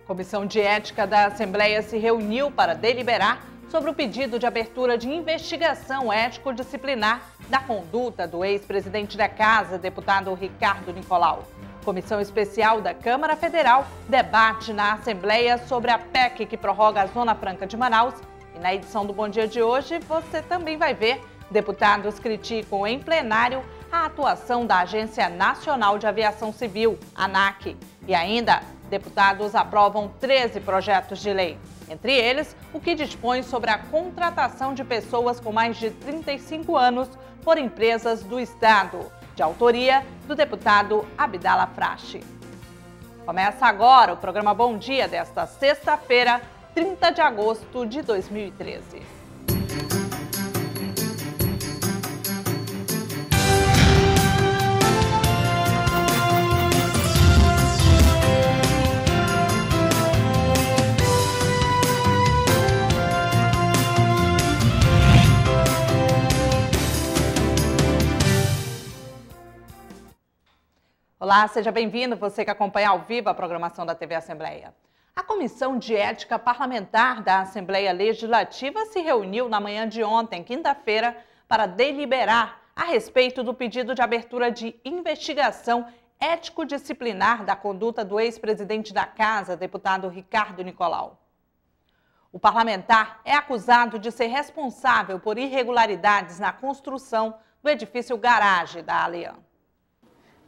Comissão de Ética da Assembleia se reuniu para deliberar sobre o pedido de abertura de investigação ético-disciplinar da conduta do ex-presidente da Casa, deputado Ricardo Nicolau. Comissão Especial da Câmara Federal debate na Assembleia sobre a PEC que prorroga a Zona Franca de Manaus. E na edição do Bom Dia de hoje, você também vai ver: deputados criticam em plenário a atuação da Agência Nacional de Aviação Civil, ANAC. E ainda, deputados aprovam 13 projetos de lei. Entre eles, o que dispõe sobre a contratação de pessoas com mais de 35 anos por empresas do Estado, de autoria do deputado Abdala Frache. Começa agora o programa Bom Dia desta sexta-feira, 30 de agosto de 2013. Olá, seja bem-vindo, você que acompanha ao vivo a programação da TV Assembleia. A Comissão de Ética Parlamentar da Assembleia Legislativa se reuniu na manhã de ontem, quinta-feira, para deliberar a respeito do pedido de abertura de investigação ético-disciplinar da conduta do ex-presidente da Casa, deputado Ricardo Nicolau. O parlamentar é acusado de ser responsável por irregularidades na construção do edifício garagem da Aleam.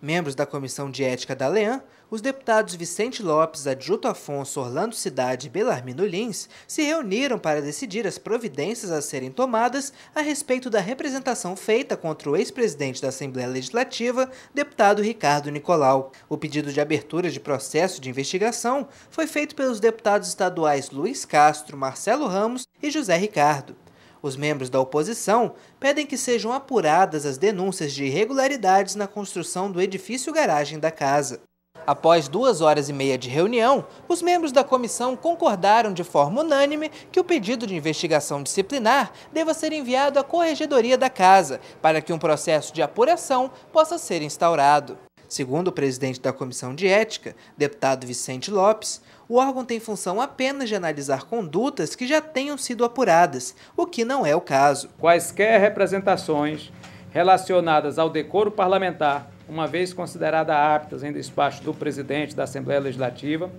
Membros da Comissão de Ética da Aleam, os deputados Vicente Lopes, Adjuto Afonso, Orlando Cidade e Belarmino Lins se reuniram para decidir as providências a serem tomadas a respeito da representação feita contra o ex-presidente da Assembleia Legislativa, deputado Ricardo Nicolau. O pedido de abertura de processo de investigação foi feito pelos deputados estaduais Luiz Castro, Marcelo Ramos e José Ricardo. Os membros da oposição pedem que sejam apuradas as denúncias de irregularidades na construção do edifício garagem da casa. Após 2h30 de reunião, os membros da comissão concordaram de forma unânime que o pedido de investigação disciplinar deva ser enviado à Corregedoria da Casa, para que um processo de apuração possa ser instaurado. Segundo o presidente da Comissão de Ética, deputado Vicente Lopes, o órgão tem função apenas de analisar condutas que já tenham sido apuradas, o que não é o caso. Quaisquer representações relacionadas ao decoro parlamentar, uma vez consideradas aptas em despacho do presidente da Assembleia Legislativa,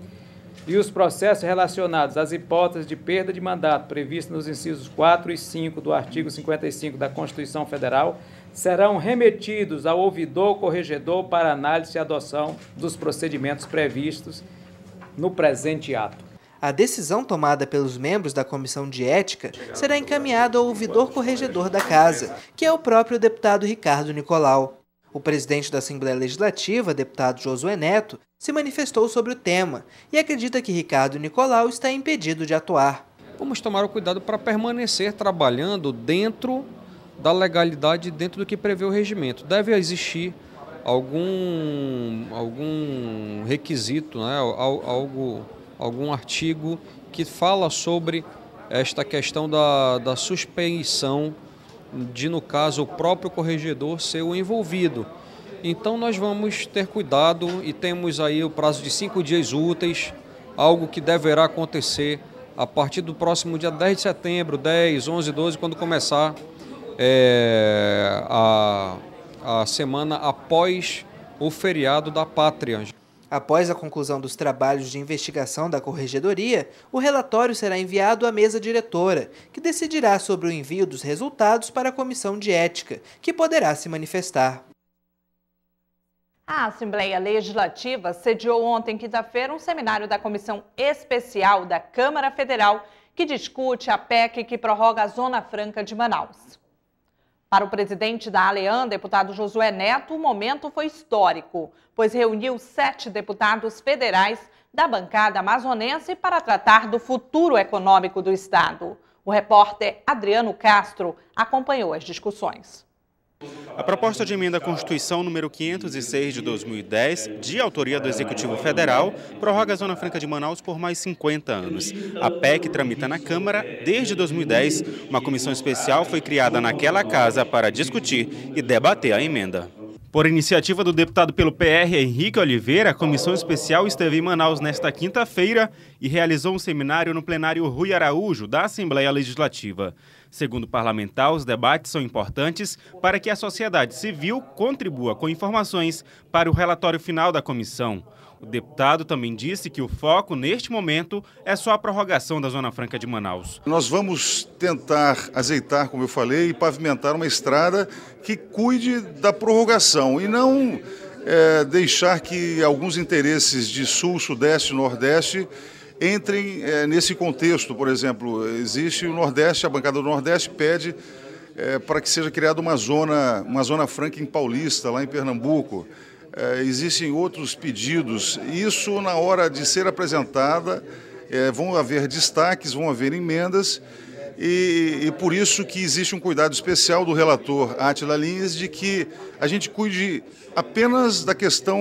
e os processos relacionados às hipóteses de perda de mandato previstas nos incisos 4 e 5 do artigo 55 da Constituição Federal, serão remetidos ao ouvidor corregedor para análise e adoção dos procedimentos previstos no presente ato. A decisão tomada pelos membros da Comissão de Ética será encaminhada ao ouvidor corregedor da Casa, que é o próprio deputado Ricardo Nicolau. O presidente da Assembleia Legislativa, deputado Josué Neto, se manifestou sobre o tema e acredita que Ricardo Nicolau está impedido de atuar. Vamos tomar o cuidado para permanecer trabalhando dentro da legalidade, dentro do que prevê o regimento. Deve existir algum requisito, né? algum artigo que fala sobre esta questão da suspeição de, no caso, o próprio corregedor ser o envolvido. Então nós vamos ter cuidado e temos aí o prazo de 5 dias úteis, algo que deverá acontecer a partir do próximo dia 10 de setembro, 10, 11, 12, quando começar a semana após o feriado da Pátria. Após a conclusão dos trabalhos de investigação da Corregedoria, o relatório será enviado à mesa diretora, que decidirá sobre o envio dos resultados para a Comissão de Ética, que poderá se manifestar. A Assembleia Legislativa sediou ontem, quinta-feira, um seminário da Comissão Especial da Câmara Federal, que discute a PEC que prorroga a Zona Franca de Manaus. Para o presidente da Aleam, deputado Josué Neto, o momento foi histórico, pois reuniu 7 deputados federais da bancada amazonense para tratar do futuro econômico do Estado. O repórter Adriano Castro acompanhou as discussões. A proposta de emenda à Constituição número 506 de 2010, de autoria do Executivo Federal, prorroga a Zona Franca de Manaus por mais 50 anos. A PEC tramita na Câmara desde 2010. Uma comissão especial foi criada naquela casa para discutir e debater a emenda. Por iniciativa do deputado pelo PR, Henrique Oliveira, a comissão especial esteve em Manaus nesta quinta-feira e realizou um seminário no plenário Rui Araújo, da Assembleia Legislativa. Segundo o parlamentar, os debates são importantes para que a sociedade civil contribua com informações para o relatório final da comissão. O deputado também disse que o foco, neste momento, é só a prorrogação da Zona Franca de Manaus. Nós vamos tentar azeitar, como eu falei, e pavimentar uma estrada que cuide da prorrogação e não deixar que alguns interesses de Sul, Sudeste e Nordeste entrem nesse contexto. Por exemplo, existe o Nordeste, a bancada do Nordeste pede para que seja criada uma zona franca em Paulista, lá em Pernambuco. Existem outros pedidos. Isso, na hora de ser apresentada, vão haver destaques, vão haver emendas e por isso que existe um cuidado especial do relator Átila Lins de que a gente cuide apenas da questão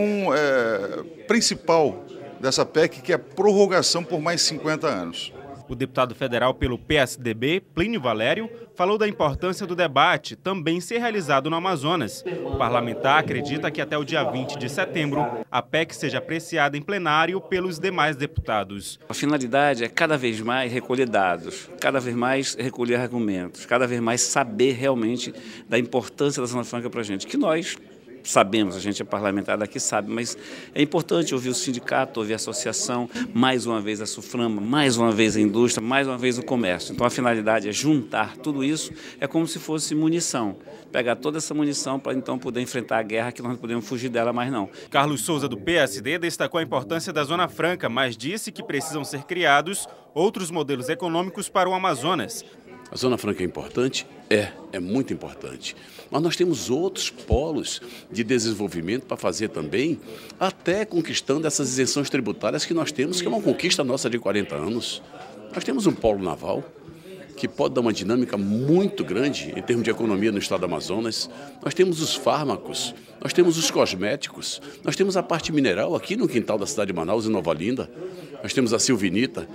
principal dessa PEC, que é a prorrogação por mais 50 anos. O deputado federal pelo PSDB, Plínio Valério, falou da importância do debate também ser realizado no Amazonas. O parlamentar acredita que até o dia 20 de setembro a PEC seja apreciada em plenário pelos demais deputados. A finalidade é cada vez mais recolher dados, cada vez mais recolher argumentos, cada vez mais saber realmente da importância da Zona Franca para a gente, que nós sabemos, a gente é parlamentar daqui, sabe, mas é importante ouvir o sindicato, ouvir a associação, mais uma vez a SUFRAMA, mais uma vez a indústria, mais uma vez o comércio. Então a finalidade é juntar tudo isso, é como se fosse munição, pegar toda essa munição para então poder enfrentar a guerra, que nós não podemos fugir dela mais não. Carlos Souza, do PSD, destacou a importância da Zona Franca, mas disse que precisam ser criados outros modelos econômicos para o Amazonas. A Zona Franca é importante? É muito importante. Mas nós temos outros polos de desenvolvimento para fazer também, até conquistando essas isenções tributárias que nós temos, que é uma conquista nossa de 40 anos. Nós temos um polo naval que pode dar uma dinâmica muito grande em termos de economia no estado do Amazonas. Nós temos os fármacos, nós temos os cosméticos, nós temos a parte mineral aqui no quintal da cidade de Manaus, em Nova Olinda. Nós temos a silvinita.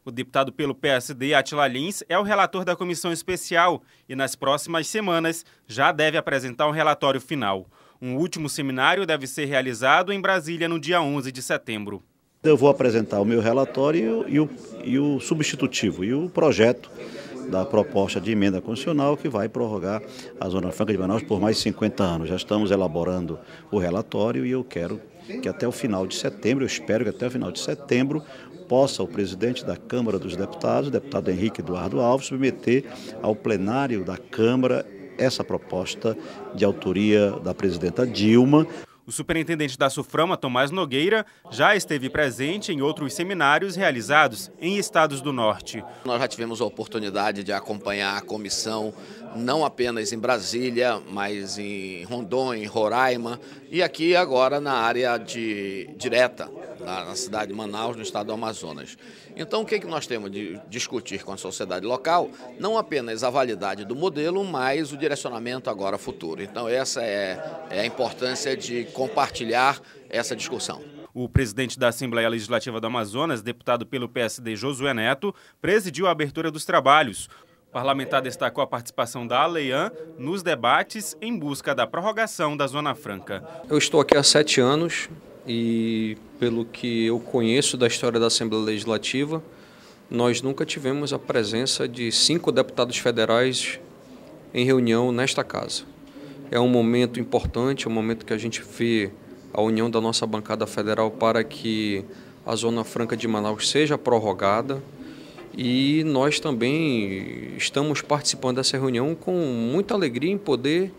O deputado pelo PSD, Átila Lins, é o relator da comissão especial e nas próximas semanas já deve apresentar um relatório final. Um último seminário deve ser realizado em Brasília no dia 11 de setembro. Eu vou apresentar o meu relatório e o substitutivo e o projeto da proposta de emenda constitucional que vai prorrogar a Zona Franca de Manaus por mais 50 anos. Já estamos elaborando o relatório e eu quero que até o final de setembro, eu espero que até o final de setembro, possa o presidente da Câmara dos Deputados, o deputado Henrique Eduardo Alves, submeter ao plenário da Câmara essa proposta de autoria da presidenta Dilma. O superintendente da SUFRAMA, Tomás Nogueira, já esteve presente em outros seminários realizados em estados do Norte. Nós já tivemos a oportunidade de acompanhar a comissão, não apenas em Brasília, mas em Rondônia, em Roraima e aqui agora na área direta, na cidade de Manaus, no estado do Amazonas. Então, o que nós temos de discutir com a sociedade local? Não apenas a validade do modelo, mas o direcionamento agora futuro. Então, essa é a importância de compartilhar essa discussão. O presidente da Assembleia Legislativa do Amazonas, deputado pelo PSD Josué Neto, presidiu a abertura dos trabalhos. O parlamentar destacou a participação da ALEAN nos debates em busca da prorrogação da Zona Franca. Eu estou aqui há 7 anos e, pelo que eu conheço da história da Assembleia Legislativa, nós nunca tivemos a presença de 5 deputados federais em reunião nesta casa. É um momento importante, é um momento que a gente vê a união da nossa bancada federal para que a Zona Franca de Manaus seja prorrogada. E nós também estamos participando dessa reunião com muita alegria em poder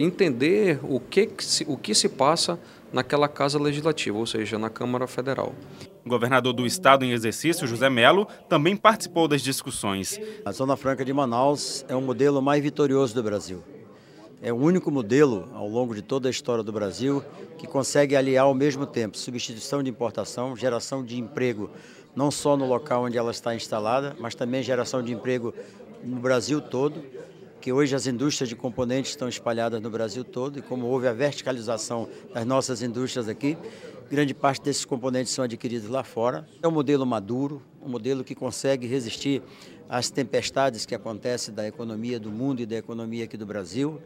entender o que se passa naquela Casa Legislativa, ou seja, na Câmara Federal. O governador do estado em exercício, José Melo, também participou das discussões. A Zona Franca de Manaus é o modelo mais vitorioso do Brasil. É o único modelo, ao longo de toda a história do Brasil, que consegue aliar ao mesmo tempo substituição de importação, geração de emprego, não só no local onde ela está instalada, mas também geração de emprego no Brasil todo, que hoje as indústrias de componentes estão espalhadas no Brasil todo, e como houve a verticalização das nossas indústrias aqui, grande parte desses componentes são adquiridos lá fora. É um modelo maduro, um modelo que consegue resistir às tempestades que acontecem da economia do mundo e da economia aqui do Brasil.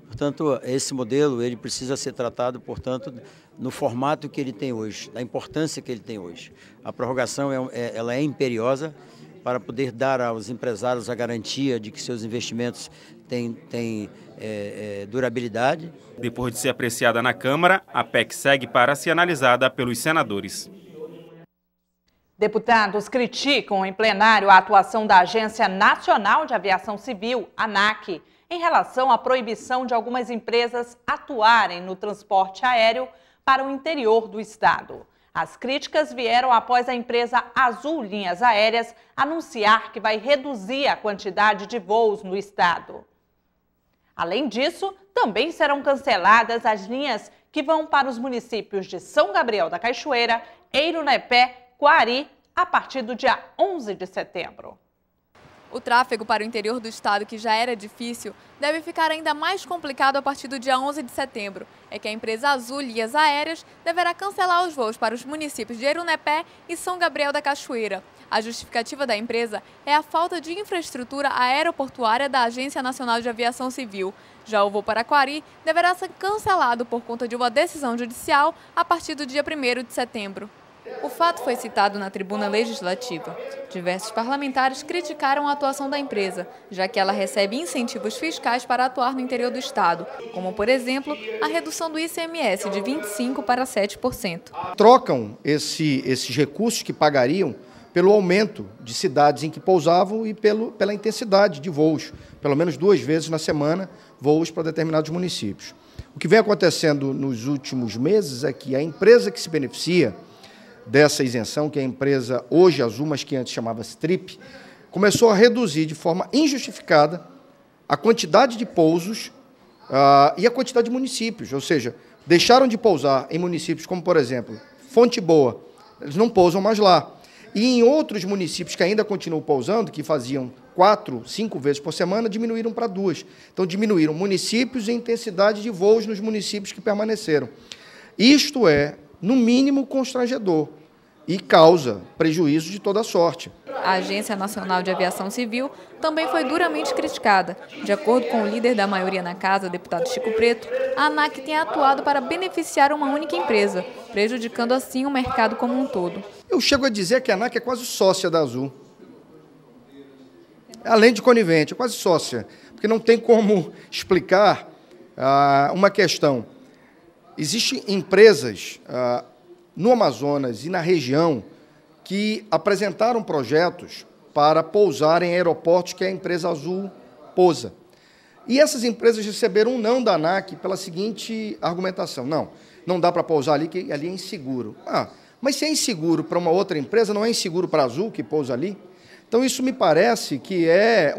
Portanto, esse modelo ele precisa ser tratado, portanto, no formato que ele tem hoje, da importância que ele tem hoje. A prorrogação ela é imperiosa para poder dar aos empresários a garantia de que seus investimentos têm durabilidade. Depois de ser apreciada na Câmara, a PEC segue para ser analisada pelos senadores. Deputados criticam em plenário a atuação da Agência Nacional de Aviação Civil, ANAC, em relação à proibição de algumas empresas atuarem no transporte aéreo para o interior do estado. As críticas vieram após a empresa Azul Linhas Aéreas anunciar que vai reduzir a quantidade de voos no estado. Além disso, também serão canceladas as linhas que vão para os municípios de São Gabriel da Cachoeira, Eirunepé, Quari, a partir do dia 11 de setembro. O tráfego para o interior do estado, que já era difícil, deve ficar ainda mais complicado a partir do dia 11 de setembro. É que a empresa Azul Linhas Aéreas deverá cancelar os voos para os municípios de Eirunepé e São Gabriel da Cachoeira. A justificativa da empresa é a falta de infraestrutura aeroportuária da Agência Nacional de Aviação Civil. Já o voo para Quari deverá ser cancelado por conta de uma decisão judicial a partir do dia 1º de setembro. O fato foi citado na tribuna legislativa. Diversos parlamentares criticaram a atuação da empresa, já que ela recebe incentivos fiscais para atuar no interior do estado, como, por exemplo, a redução do ICMS de 25% para 7%. Trocam esses recursos que pagariam pelo aumento de cidades em que pousavam e pela intensidade de voos, pelo menos 2 vezes na semana, voos para determinados municípios. O que vem acontecendo nos últimos meses é que a empresa que se beneficia dessa isenção, que é a empresa hoje Azul, mas que antes chamava-se Trip, começou a reduzir de forma injustificada a quantidade de pousos e a quantidade de municípios, ou seja, deixaram de pousar em municípios como, por exemplo, Fonte Boa, eles não pousam mais lá. E em outros municípios que ainda continuam pousando, que faziam 4, 5 vezes por semana, diminuíram para 2. Então, diminuíram municípios e intensidade de voos nos municípios que permaneceram. Isto é, no mínimo, constrangedor e causa prejuízo de toda sorte. A Agência Nacional de Aviação Civil também foi duramente criticada. De acordo com o líder da maioria na casa, deputado Chico Preto, a ANAC tem atuado para beneficiar uma única empresa, prejudicando assim o mercado como um todo. Eu chego a dizer que a ANAC é quase sócia da Azul. Além de conivente, é quase sócia, porque não tem como explicar uma questão. Existem empresas no Amazonas e na região que apresentaram projetos para pousar em aeroportos que a empresa Azul pousa. E essas empresas receberam um não da ANAC pela seguinte argumentação: não dá para pousar ali, que ali é inseguro. Mas se é inseguro para uma outra empresa, não é inseguro para a Azul, que pousa ali? Então, isso me parece que é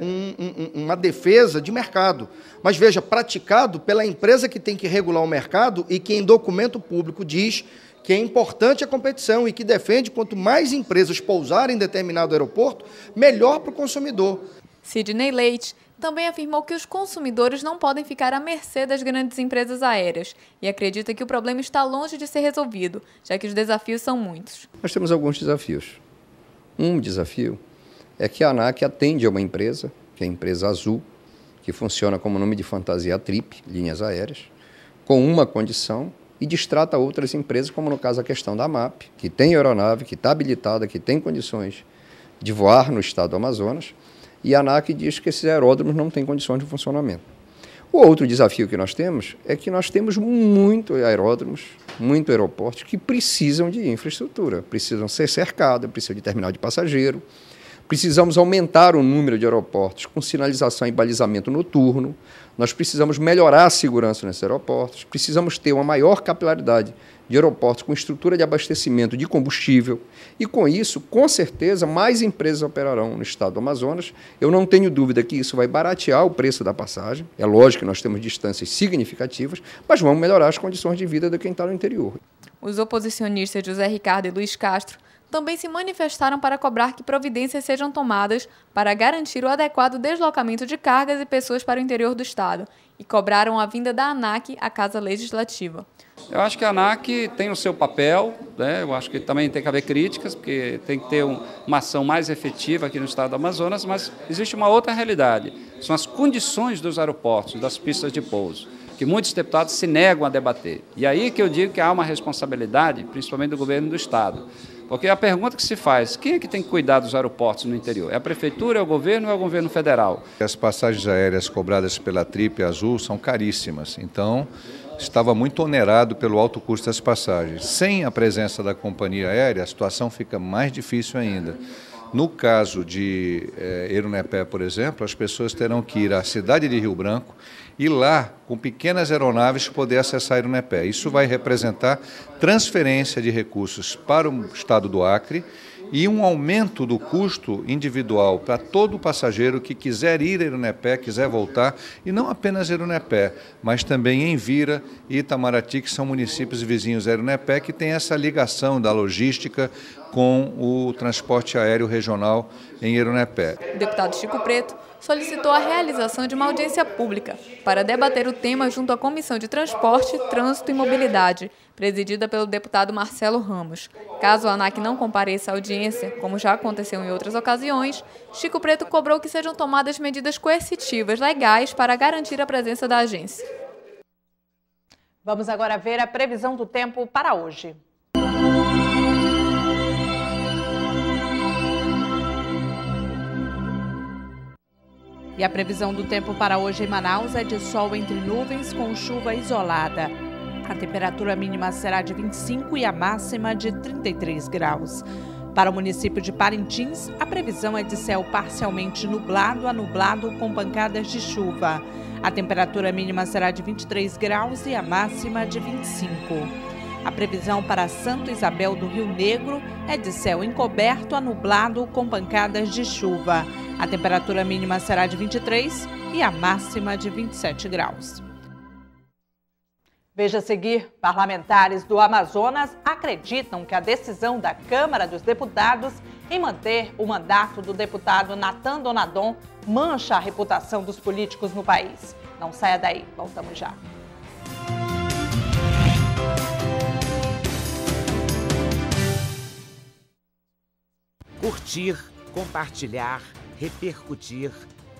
uma defesa de mercado. Mas, veja, praticado pela empresa que tem que regular o mercado e que, em documento público, diz que é importante a competição e que defende quanto mais empresas pousarem em determinado aeroporto, melhor para o consumidor. Sidney Leite também afirmou que os consumidores não podem ficar à mercê das grandes empresas aéreas e acredita que o problema está longe de ser resolvido, já que os desafios são muitos. Nós temos alguns desafios. Um desafio é que a ANAC atende a uma empresa, que é a empresa Azul, que funciona como nome de fantasia a Trip, linhas aéreas, com uma condição e distrata outras empresas, como no caso a questão da MAP, que tem aeronave, que está habilitada, que tem condições de voar no estado do Amazonas, e a ANAC diz que esses aeródromos não têm condições de funcionamento. O outro desafio que nós temos é que nós temos muitos aeródromos, muitos aeroportos que precisam de infraestrutura, precisam ser cercados, precisam de terminal de passageiro. Precisamos aumentar o número de aeroportos com sinalização e balizamento noturno. Nós precisamos melhorar a segurança nesses aeroportos. Precisamos ter uma maior capilaridade de aeroportos com estrutura de abastecimento de combustível. E, com isso, com certeza, mais empresas operarão no estado do Amazonas. Eu não tenho dúvida que isso vai baratear o preço da passagem. É lógico que nós temos distâncias significativas, mas vamos melhorar as condições de vida de quem está no interior. Os oposicionistas José Ricardo e Luiz Castro também se manifestaram para cobrar que providências sejam tomadas para garantir o adequado deslocamento de cargas e pessoas para o interior do estado e cobraram a vinda da ANAC à Casa Legislativa. Eu acho que a ANAC tem o seu papel, né? Eu acho que também tem que haver críticas, porque tem que ter uma ação mais efetiva aqui no estado do Amazonas, mas existe uma outra realidade, são as condições dos aeroportos, das pistas de pouso. que muitos deputados se negam a debater. E aí que eu digo que há uma responsabilidade, principalmente do governo do Estado. Porque a pergunta que se faz, quem é que tem que cuidar dos aeroportos no interior? É a Prefeitura, é o governo ou é o governo federal? As passagens aéreas cobradas pela Trip Azul são caríssimas, então estava muito onerado pelo alto custo das passagens. Sem a presença da companhia aérea, a situação fica mais difícil ainda. No caso de Eurunepé, por exemplo, as pessoas terão que ir à cidade de Rio Branco e lá, com pequenas aeronaves, poder acessar Eurunepé. Isso vai representar transferência de recursos para o estado do Acre e um aumento do custo individual para todo passageiro que quiser ir a Eurunepé, quiser voltar, e não apenas Eurunepé, mas também Envira e Itamaraty, que são municípios vizinhos a Eurunepé, que tem essa ligação da logística com o transporte aéreo regional em Eurunepé. O deputado Chico Preto solicitou a realização de uma audiência pública para debater o tema junto à Comissão de Transporte, Trânsito e Mobilidade, presidida pelo deputado Marcelo Ramos. Caso a ANAC não compareça à audiência, como já aconteceu em outras ocasiões, Chico Preto cobrou que sejam tomadas medidas coercitivas legais para garantir a presença da agência. Vamos agora ver a previsão do tempo para hoje. E a previsão do tempo para hoje em Manaus é de sol entre nuvens com chuva isolada. A temperatura mínima será de 25 e a máxima de 33 graus. Para o município de Parintins, a previsão é de céu parcialmente nublado a nublado com pancadas de chuva. A temperatura mínima será de 23 graus e a máxima de 25. A previsão para Santo Isabel do Rio Negro é de céu encoberto a nublado com pancadas de chuva. A temperatura mínima será de 23 e a máxima de 27 graus. Veja a seguir, parlamentares do Amazonas acreditam que a decisão da Câmara dos Deputados em manter o mandato do deputado Natan Donadon mancha a reputação dos políticos no país. Não saia daí, voltamos já. Curtir, compartilhar, repercutir,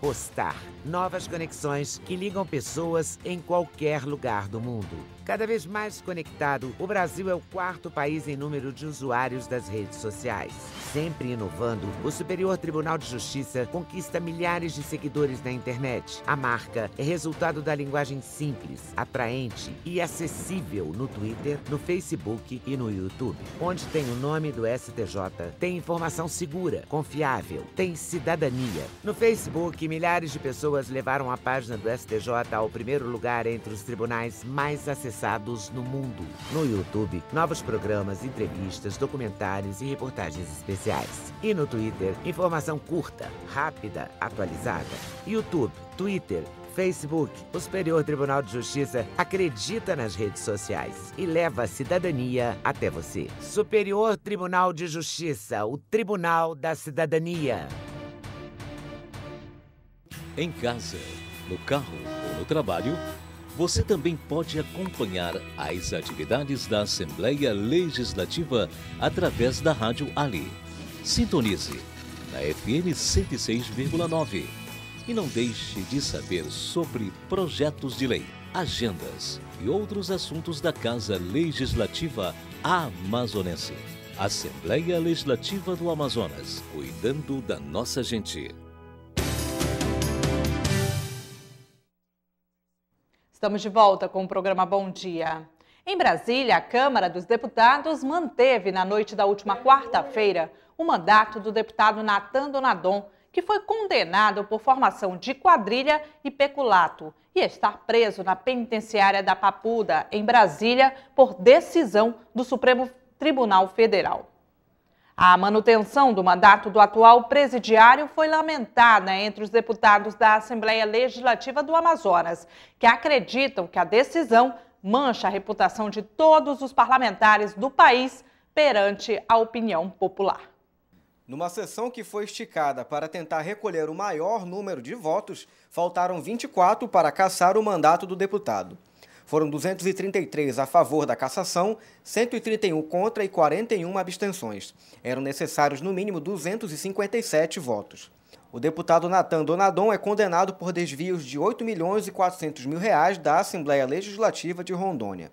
postar. Novas conexões que ligam pessoas em qualquer lugar do mundo. Cada vez mais conectado, o Brasil é o 4º país em número de usuários das redes sociais. Sempre inovando, o Superior Tribunal de Justiça conquista milhares de seguidores na internet. A marca é resultado da linguagem simples, atraente e acessível no Twitter, no Facebook e no YouTube. Onde tem o nome do STJ, tem informação segura, confiável, tem cidadania. No Facebook, milhares de pessoas levaram a página do STJ ao primeiro lugar entre os tribunais mais acessados no mundo. No YouTube, novos programas, entrevistas, documentários e reportagens especiais. E no Twitter, informação curta, rápida, atualizada. YouTube, Twitter, Facebook, o Superior Tribunal de Justiça acredita nas redes sociais e leva a cidadania até você. Superior Tribunal de Justiça, o Tribunal da Cidadania. Em casa, no carro ou no trabalho, você também pode acompanhar as atividades da Assembleia Legislativa através da Rádio Ali. Sintonize na FM 106,9 e não deixe de saber sobre projetos de lei, agendas e outros assuntos da Casa Legislativa Amazonense. Assembleia Legislativa do Amazonas, cuidando da nossa gente. Estamos de volta com o programa Bom Dia. Em Brasília, a Câmara dos Deputados manteve na noite da última quarta-feira o mandato do deputado Natan Donadon, que foi condenado por formação de quadrilha e peculato e está preso na penitenciária da Papuda, em Brasília, por decisão do Supremo Tribunal Federal. A manutenção do mandato do atual presidiário foi lamentada entre os deputados da Assembleia Legislativa do Amazonas, que acreditam que a decisão mancha a reputação de todos os parlamentares do país perante a opinião popular. Numa sessão que foi esticada para tentar recolher o maior número de votos, faltaram 24 para cassar o mandato do deputado. Foram 233 a favor da cassação, 131 contra e 41 abstenções. Eram necessários no mínimo 257 votos. O deputado Natan Donadon é condenado por desvios de R$ 8.400.000 da Assembleia Legislativa de Rondônia.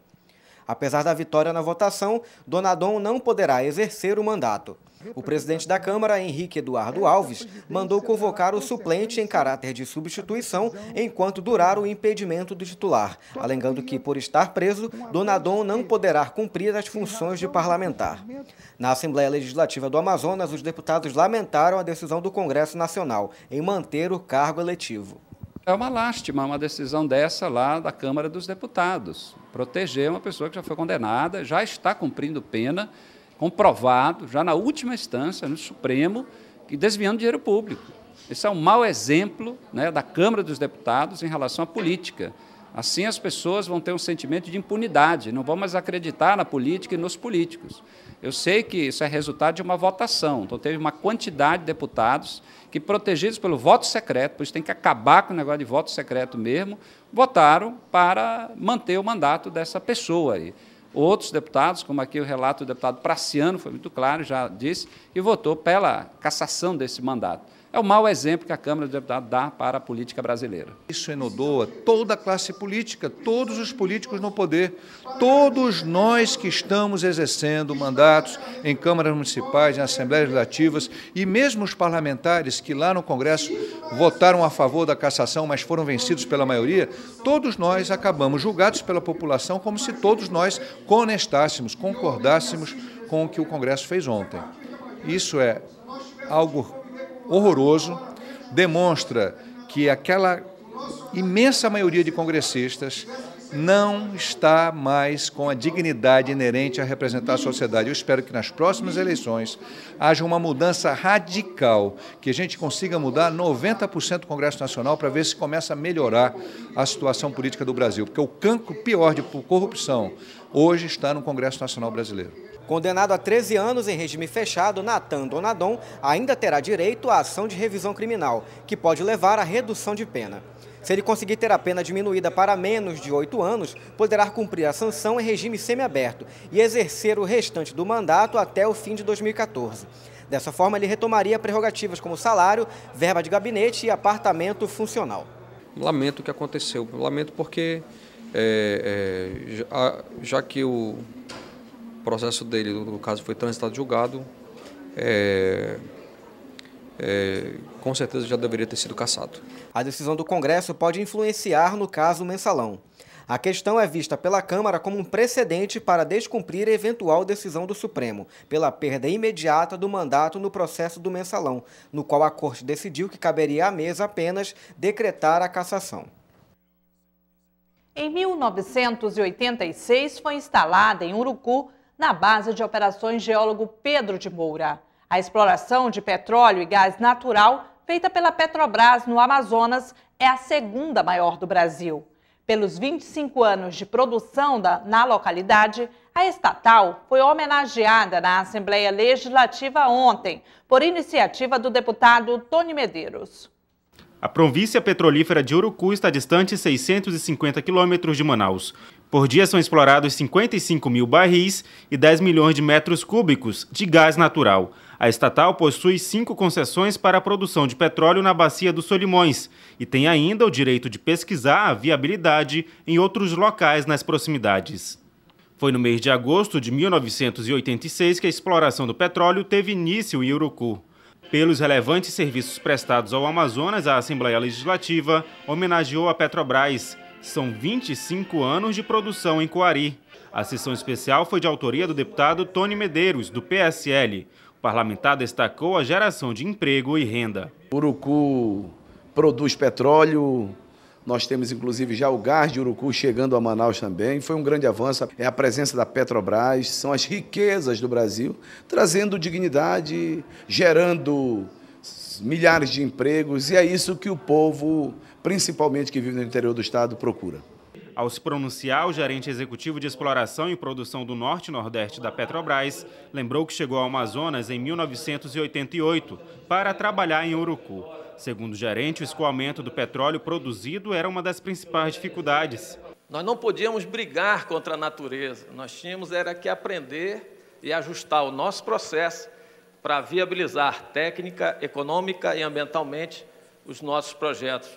Apesar da vitória na votação, Donadon não poderá exercer o mandato. O presidente da Câmara, Henrique Eduardo Alves, mandou convocar o suplente em caráter de substituição enquanto durar o impedimento do titular, alegando que, por estar preso, Donadon não poderá cumprir as funções de parlamentar. Na Assembleia Legislativa do Amazonas, os deputados lamentaram a decisão do Congresso Nacional em manter o cargo eletivo. É uma lástima uma decisão dessa lá da Câmara dos Deputados. Proteger uma pessoa que já foi condenada, já está cumprindo pena, comprovado, já na última instância, no Supremo, que desviando dinheiro público. Esse é um mau exemplo, né, da Câmara dos Deputados em relação à política. Assim as pessoas vão ter um sentimento de impunidade, não vão mais acreditar na política e nos políticos. Eu sei que isso é resultado de uma votação, então teve uma quantidade de deputados que, protegidos pelo voto secreto, por isso tem que acabar com o negócio de voto secreto mesmo, votaram para manter o mandato dessa pessoa aí. Outros deputados, como aqui o relato do deputado Praciano, foi muito claro, já disse, e votou pela cassação desse mandato. É o mau exemplo que a Câmara dos Deputados dá para a política brasileira. Isso enodoa toda a classe política, todos os políticos no poder, todos nós que estamos exercendo mandatos em câmaras municipais, em assembleias legislativas, e mesmo os parlamentares que lá no Congresso votaram a favor da cassação, mas foram vencidos pela maioria, todos nós acabamos julgados pela população como se todos nós conestássemos, concordássemos com o que o Congresso fez ontem. Isso é algo horroroso, demonstra que aquela imensa maioria de congressistas não está mais com a dignidade inerente a representar a sociedade. Eu espero que nas próximas eleições haja uma mudança radical, que a gente consiga mudar 90% do Congresso Nacional para ver se começa a melhorar a situação política do Brasil, porque o cancro pior de corrupção hoje está no Congresso Nacional brasileiro. Condenado a 13 anos em regime fechado, Natan Donadon ainda terá direito à ação de revisão criminal, que pode levar à redução de pena. Se ele conseguir ter a pena diminuída para menos de 8 anos, poderá cumprir a sanção em regime semiaberto e exercer o restante do mandato até o fim de 2014. Dessa forma, ele retomaria prerrogativas como salário, verba de gabinete e apartamento funcional. Lamento o que aconteceu. Lamento porque, já que o processo dele, no caso, foi transitado e julgado, com certeza já deveria ter sido cassado. A decisão do Congresso pode influenciar no caso Mensalão. A questão é vista pela Câmara como um precedente para descumprir eventual decisão do Supremo, pela perda imediata do mandato no processo do Mensalão, no qual a Corte decidiu que caberia à mesa apenas decretar a cassação. Em 1986, foi instalada em Urucu, na base de operações geólogo Pedro de Moura. A exploração de petróleo e gás natural, feita pela Petrobras no Amazonas, é a segunda maior do Brasil. Pelos 25 anos de produção na localidade, a estatal foi homenageada na Assembleia Legislativa ontem, por iniciativa do deputado Tony Medeiros. A província petrolífera de Urucu está distante 650 quilômetros de Manaus. Por dia são explorados 55 mil barris e 10 milhões de metros cúbicos de gás natural. A estatal possui 5 concessões para a produção de petróleo na Bacia dos Solimões e tem ainda o direito de pesquisar a viabilidade em outros locais nas proximidades. Foi no mês de agosto de 1986 que a exploração do petróleo teve início em Urucu. Pelos relevantes serviços prestados ao Amazonas, a Assembleia Legislativa homenageou a Petrobras. São 25 anos de produção em Coari. A sessão especial foi de autoria do deputado Tony Medeiros, do PSL. O parlamentar destacou a geração de emprego e renda. Urucu produz petróleo, nós temos inclusive já o gás de Urucu chegando a Manaus também. Foi um grande avanço, é a presença da Petrobras, são as riquezas do Brasil, trazendo dignidade, gerando milhares de empregos, e é isso que o povo, principalmente que vive no interior do estado, procura. Ao se pronunciar, o gerente executivo de exploração e produção do Norte e Nordeste da Petrobras lembrou que chegou ao Amazonas em 1988 para trabalhar em Urucu. Segundo o gerente, o escoamento do petróleo produzido era uma das principais dificuldades. Nós não podíamos brigar contra a natureza, nós tínhamos era que aprender e ajustar o nosso processo para viabilizar técnica, econômica e ambientalmente os nossos projetos.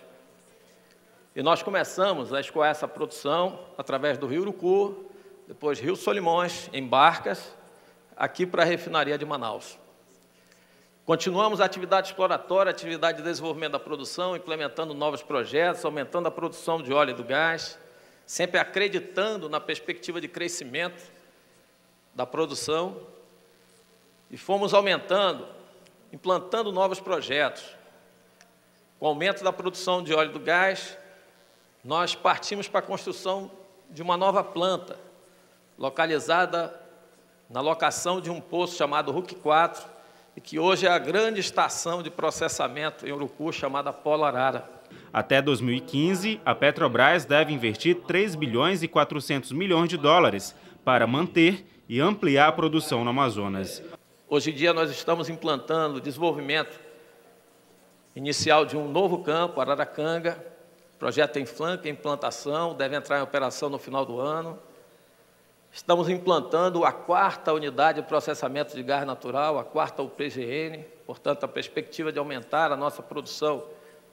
E nós começamos a escoar essa produção através do Rio Urucu, depois Rio Solimões, em barcas, aqui para a refinaria de Manaus. Continuamos a atividade exploratória, a atividade de desenvolvimento da produção, implementando novos projetos, aumentando a produção de óleo e do gás, sempre acreditando na perspectiva de crescimento da produção, e fomos aumentando, implantando novos projetos. Com o aumento da produção de óleo e do gás, nós partimos para a construção de uma nova planta, localizada na locação de um poço chamado RUC 4, e que hoje é a grande estação de processamento em Urucu, chamada Polo Arara. Até 2015, a Petrobras deve investir 3 bilhões e 400 milhões de dólares para manter e ampliar a produção no Amazonas. Hoje em dia nós estamos implantando o desenvolvimento inicial de um novo campo, Araracanga. O projeto tem flanco em implantação, deve entrar em operação no final do ano. Estamos implantando a 4ª unidade de processamento de gás natural, a 4ª UPGN, portanto, a perspectiva de aumentar a nossa produção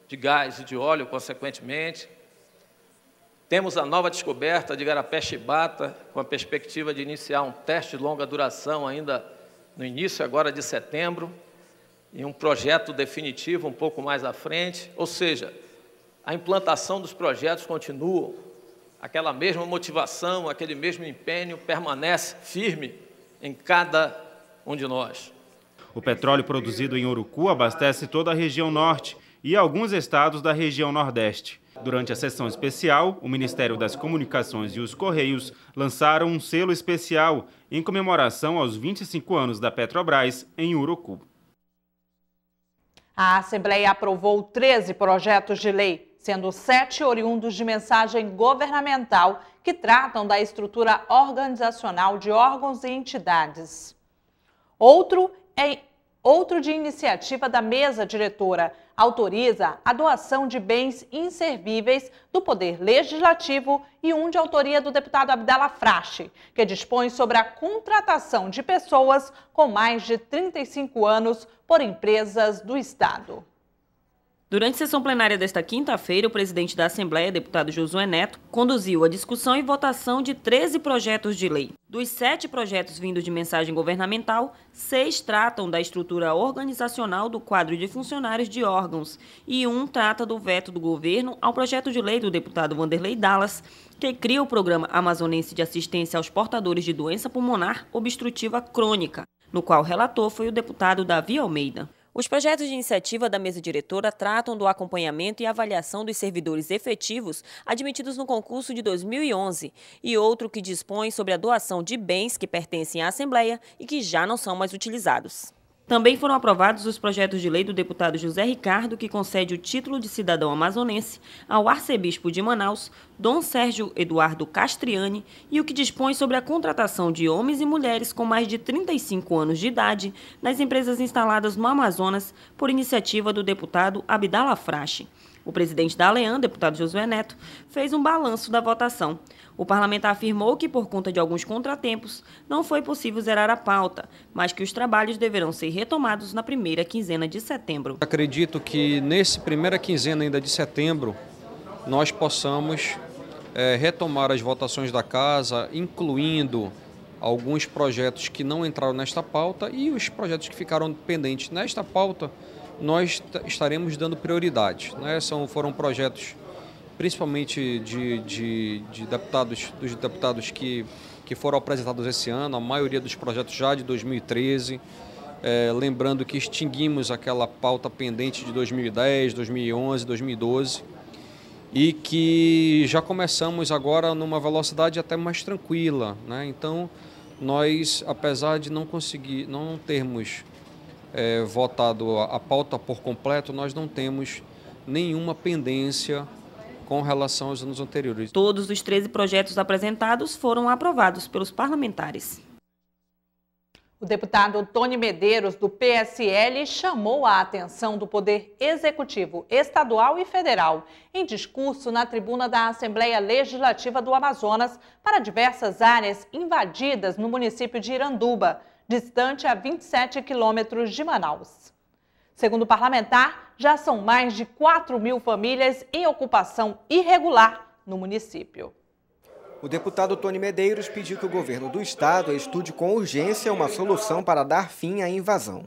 de gás e de óleo, consequentemente. Temos a nova descoberta de Igarapé-Chibata, com a perspectiva de iniciar um teste de longa duração ainda no início agora de setembro, e um projeto definitivo um pouco mais à frente, ou seja, a implantação dos projetos continua, aquela mesma motivação, aquele mesmo empenho permanece firme em cada um de nós. O petróleo produzido em Urucu abastece toda a região norte e alguns estados da região nordeste. Durante a sessão especial, o Ministério das Comunicações e os Correios lançaram um selo especial em comemoração aos 25 anos da Petrobras em Urucu. A Assembleia aprovou 13 projetos de lei, sendo 7 oriundos de mensagem governamental que tratam da estrutura organizacional de órgãos e entidades. Outro de iniciativa da mesa diretora, autoriza a doação de bens inservíveis do Poder Legislativo e um de autoria do deputado Abdala Frache, que dispõe sobre a contratação de pessoas com mais de 35 anos por empresas do Estado. Durante a sessão plenária desta quinta-feira, o presidente da Assembleia, deputado Josué Neto, conduziu a discussão e votação de 13 projetos de lei. Dos 7 projetos vindos de mensagem governamental, 6 tratam da estrutura organizacional do quadro de funcionários de órgãos e um trata do veto do governo ao projeto de lei do deputado Wanderley Dallas, que cria o Programa Amazonense de Assistência aos Portadores de Doença Pulmonar Obstrutiva Crônica, no qual o relator foi o deputado Davi Almeida. Os projetos de iniciativa da mesa diretora tratam do acompanhamento e avaliação dos servidores efetivos admitidos no concurso de 2011 e outro que dispõe sobre a doação de bens que pertencem à Assembleia e que já não são mais utilizados. Também foram aprovados os projetos de lei do deputado José Ricardo, que concede o título de cidadão amazonense ao arcebispo de Manaus, Dom Sérgio Eduardo Castriani, e o que dispõe sobre a contratação de homens e mulheres com mais de 35 anos de idade nas empresas instaladas no Amazonas, por iniciativa do deputado Abdala Frache. O presidente da ALEAN, deputado Josué Neto, fez um balanço da votação. O parlamentar afirmou que, por conta de alguns contratempos, não foi possível zerar a pauta, mas que os trabalhos deverão ser retomados na primeira quinzena de setembro. Acredito que nessa primeira quinzena ainda de setembro, nós possamos retomar as votações da casa, incluindo alguns projetos que não entraram nesta pauta e os projetos que ficaram pendentes nesta pauta, nós estaremos dando prioridade, né? Foram projetos principalmente dos deputados que foram apresentados esse ano, a maioria dos projetos já de 2013, lembrando que extinguimos aquela pauta pendente de 2010, 2011, 2012 e que já começamos agora numa velocidade até mais tranquila, né? Então, nós, apesar de não termos votado a pauta por completo, nós não temos nenhuma pendência com relação aos anos anteriores. Todos os 13 projetos apresentados foram aprovados pelos parlamentares. O deputado Tony Medeiros, do PSL, chamou a atenção do Poder Executivo Estadual e Federal em discurso na tribuna da Assembleia Legislativa do Amazonas para diversas áreas invadidas no município de Iranduba, distante a 27 quilômetros de Manaus. Segundo o parlamentar, já são mais de 4.000 famílias em ocupação irregular no município. O deputado Tony Medeiros pediu que o governo do estado estude com urgência uma solução para dar fim à invasão.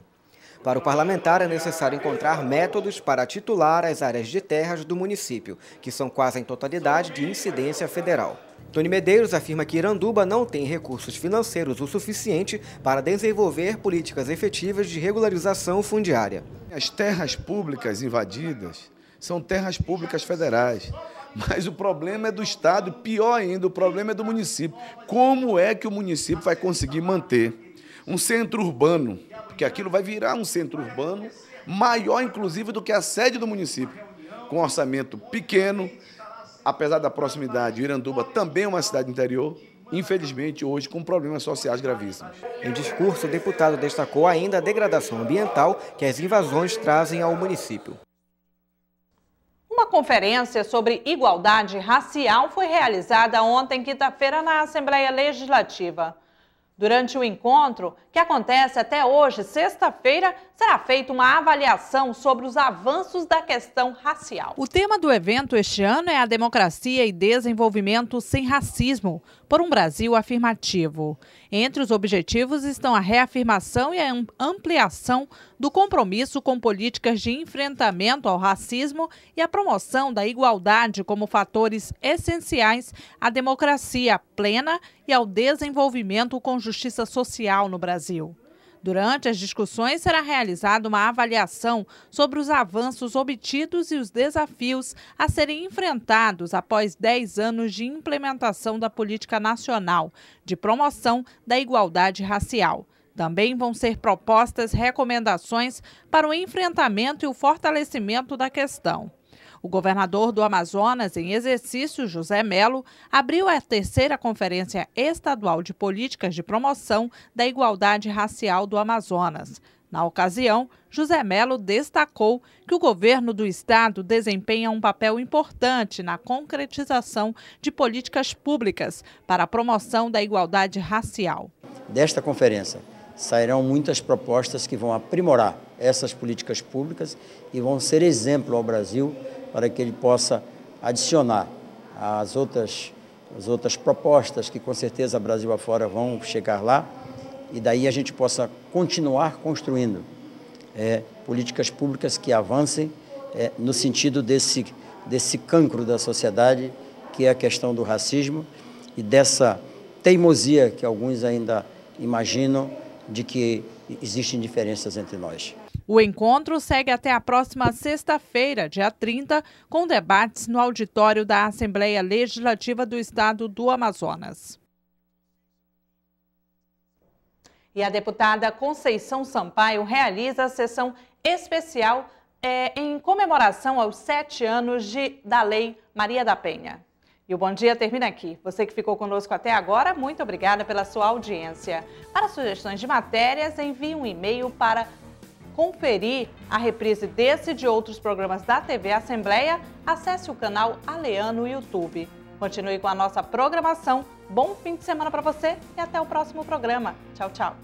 Para o parlamentar, é necessário encontrar métodos para titular as áreas de terras do município, que são quase em totalidade de incidência federal. Tony Medeiros afirma que Iranduba não tem recursos financeiros o suficiente para desenvolver políticas efetivas de regularização fundiária. As terras públicas invadidas são terras públicas federais, mas o problema é do estado, pior ainda, o problema é do município. Como é que o município vai conseguir manter um centro urbano, porque aquilo vai virar um centro urbano maior, inclusive, do que a sede do município, com um orçamento pequeno, apesar da proximidade, Iranduba também é uma cidade interior, infelizmente, hoje, com problemas sociais gravíssimos. Em discurso, o deputado destacou ainda a degradação ambiental que as invasões trazem ao município. Uma conferência sobre igualdade racial foi realizada ontem, quinta-feira, na Assembleia Legislativa. Durante o encontro, que acontece até hoje, sexta-feira, será feita uma avaliação sobre os avanços da questão racial. O tema do evento este ano é a democracia e desenvolvimento sem racismo, por um Brasil afirmativo. Entre os objetivos estão a reafirmação e a ampliação do compromisso com políticas de enfrentamento ao racismo e a promoção da igualdade como fatores essenciais à democracia plena e ao desenvolvimento com justiça social no Brasil. Durante as discussões, será realizada uma avaliação sobre os avanços obtidos e os desafios a serem enfrentados após 10 anos de implementação da Política Nacional de Promoção da Igualdade Racial. Também vão ser propostas recomendações para o enfrentamento e o fortalecimento da questão. O governador do Amazonas, em exercício, José Mello, abriu a terceira Conferência Estadual de Políticas de Promoção da Igualdade Racial do Amazonas. Na ocasião, José Mello destacou que o governo do estado desempenha um papel importante na concretização de políticas públicas para a promoção da igualdade racial. Desta conferência sairão muitas propostas que vão aprimorar essas políticas públicas e vão ser exemplo ao Brasil para que ele possa adicionar as outras propostas que com certeza Brasil afora vão chegar lá e daí a gente possa continuar construindo políticas públicas que avancem no sentido desse cancro da sociedade, que é a questão do racismo e dessa teimosia que alguns ainda imaginam de que existem diferenças entre nós. O encontro segue até a próxima sexta-feira, dia 30, com debates no auditório da Assembleia Legislativa do Estado do Amazonas. E a deputada Conceição Sampaio realiza a sessão especial em comemoração aos 7 anos da Lei Maria da Penha. E o Bom Dia termina aqui. Você que ficou conosco até agora, muito obrigada pela sua audiência. Para sugestões de matérias, envie um e-mail para conferir a reprise desse e de outros programas da TV Assembleia, acesse o canal Alean no YouTube. Continue com a nossa programação. Bom fim de semana para você e até o próximo programa. Tchau, tchau.